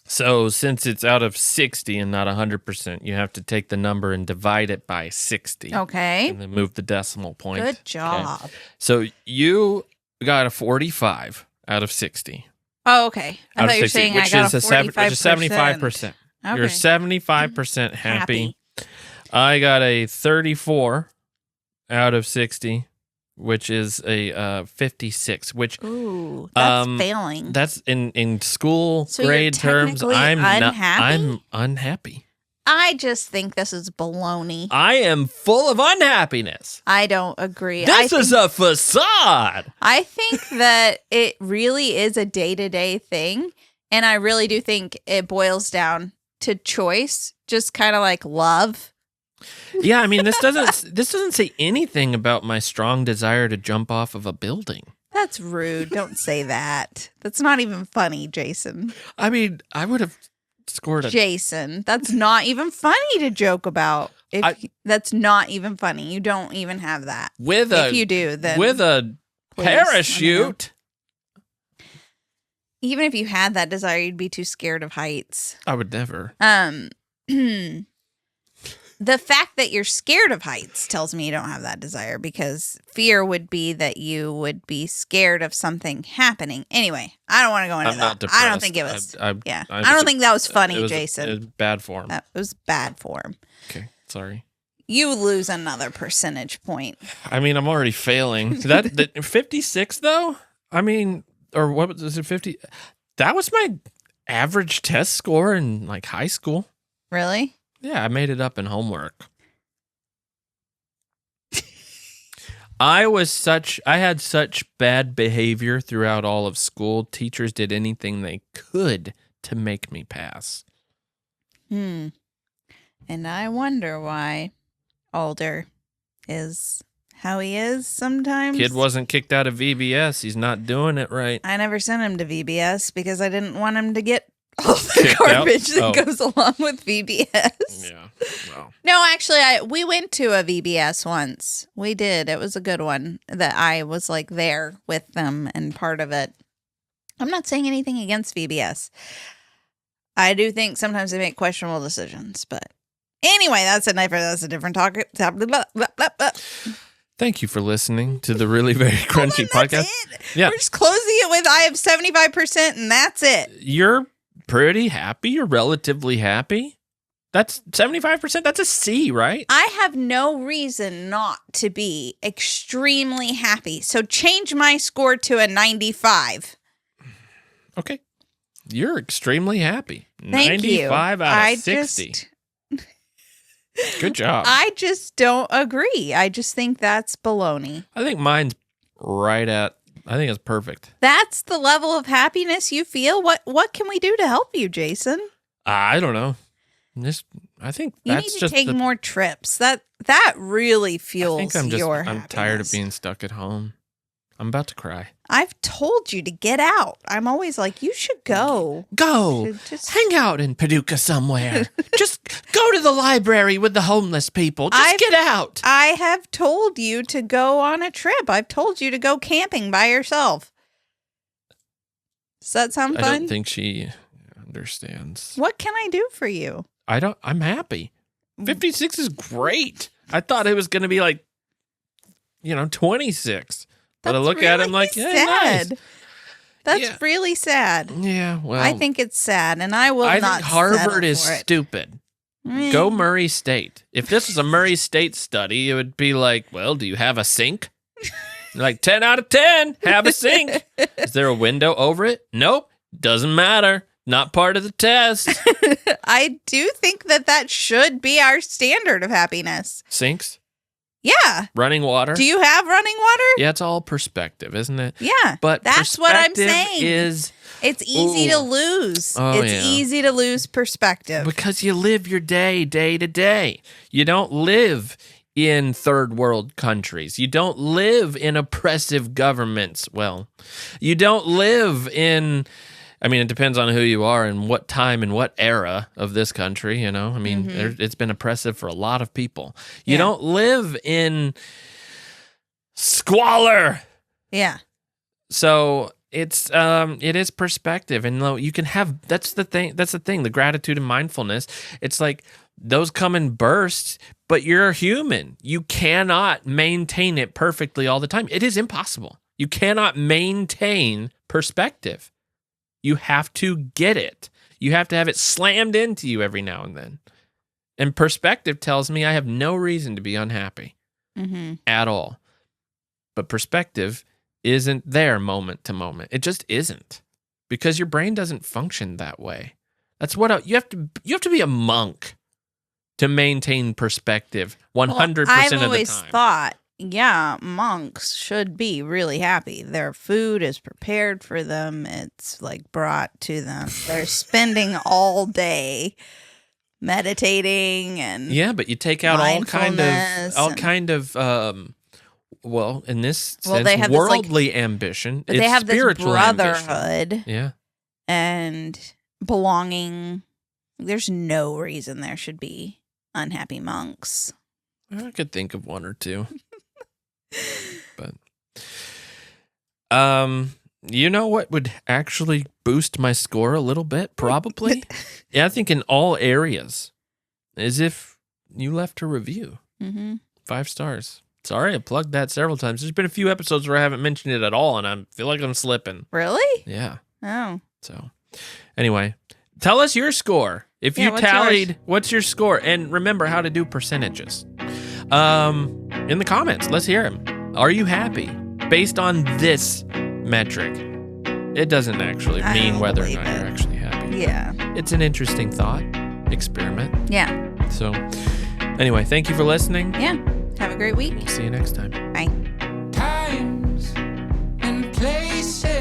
So since it's out of 60 and not 100%, you have to take the number and divide it by 60. Okay. And then move the decimal point. Good job. Okay. So you got a 45 out of 60. Oh, okay. I Out thought of you were 60, saying I which got is a 45%. which is 75%. Okay. You're 75% happy. I got a 34 out of 60, which is a 56, which ooh, that's failing. That's in school so grade terms. I'm unhappy? I'm unhappy. I just think this is baloney. I am full of unhappiness. I don't agree. This is a facade. I think that it really is a day-to-day thing, and I really do think it boils down to choice, just kind of like love. Yeah, I mean, this doesn't say anything about my strong desire to jump off of a building. That's rude. Don't say that. That's not even funny, Jason. I mean, I would have scored a... Jason, that's not even funny to joke about. That's not even funny. You don't even have that. If you do, then with a parachute. Even if you had that desire, you'd be too scared of heights. I would never. The fact that you're scared of heights tells me you don't have that desire, because fear would be that you would be scared of something happening. Anyway, I don't want to go into I'm that. not depressed. I don't think it was. I I don't think that was funny, Jason. Jason. It was bad form. That was bad form. Okay, sorry. You lose another percentage point. I mean, I'm already failing. That 56 though. I mean, or what was it? 50. That was my average test score in like high school. Really? Yeah, I made it up in homework. I had such bad behavior throughout all of school. Teachers did anything they could to make me pass. And I wonder why Alder is how he is sometimes. Kid wasn't kicked out of VBS. He's not doing it right. I never sent him to VBS because I didn't want him to get all the garbage that goes along with VBS. Yeah. Well. No, actually, we went to a VBS once. We did. It was a good one that I was like there with them and part of it. I'm not saying anything against VBS. I do think sometimes they make questionable decisions, but anyway, that's a different topic. Thank you for listening to the Really Very Crunchy podcast. Yeah. We're just closing it with I have 75% and that's it. You're pretty happy. You're relatively happy. That's 75%. That's a C, right? I have no reason not to be extremely happy. So change my score to a 95. Okay. You're extremely happy. Thank 95 you. out of 60. Good job. I just don't agree. I just think that's baloney. I think mine's right at, I think it's perfect. That's the level of happiness you feel? What can we do to help you, Jason? I don't know. I think you that's need to just take more trips. That really fuels your happiness. I'm tired of being stuck at home. I'm about to cry. I've told you to get out. I'm always like, you should go. Go. Just hang out in Paducah somewhere. Just go to the library with the homeless people. Just get out. I have told you to go on a trip. I've told you to go camping by yourself. Does that sound fun? I don't think she understands. What can I do for you? I'm happy. 56 is great. I thought it was going to be like, 26. But I look at it, I'm like, yeah, sad. nice. That's really sad. Yeah, well. I think it's sad, and I will not I think Harvard settle is for it. stupid. Go Murray State. If this was a Murray State study, it would be like, well, do you have a sink? Like 10 out of 10, have a sink. Is there a window over it? Nope. Doesn't matter. Not part of the test. I do think that should be our standard of happiness. Sinks? Yeah. Running water? Do you have running water? Yeah, it's all perspective, isn't it? Yeah. But that's what I'm perspective saying. It's easy to lose. Oh, it's easy to lose perspective. Because you live your day to day. You don't live in third world countries. You don't live in oppressive governments. Well, you don't live in... I mean, it depends on who you are and what time and what era of this country, I mean, it's been oppressive for a lot of people. You don't live in squalor. Yeah. So it is perspective. And you can have, that's the thing, the gratitude and mindfulness. It's like those come in bursts, but you're human. You cannot maintain it perfectly all the time. It is impossible. You cannot maintain perspective. You have to get it. You have to have it slammed into you every now and then. And perspective tells me I have no reason to be unhappy at all. But perspective isn't there moment to moment. It just isn't, because your brain doesn't function that way. That's what you have to be a monk to maintain perspective 100% of the time. I've always thought, monks should be really happy. Their food is prepared for them. It's like brought to them. They're spending all day meditating and but you take out all kind of well, in this sense, they have worldly ambition. But they have this brotherhood, ambition. and belonging. There's no reason there should be unhappy monks. I could think of one or two. But you know what would actually boost my score a little bit? Probably. I think in all areas, is if you left a review. 5 stars. Sorry, I plugged that several times. There's been a few episodes where I haven't mentioned it at all, and I feel like I'm slipping. Really? Yeah. Oh. So, anyway, tell us your score. If you tallied, what's your score? And remember how to do percentages. In the comments, let's hear them. Are you happy based on this metric? It doesn't actually mean whether or not you're actually happy. Yeah. It's an interesting thought experiment. Yeah. So, anyway, thank you for listening. Yeah. Have a great week. We'll see you next time. Bye. Times and places.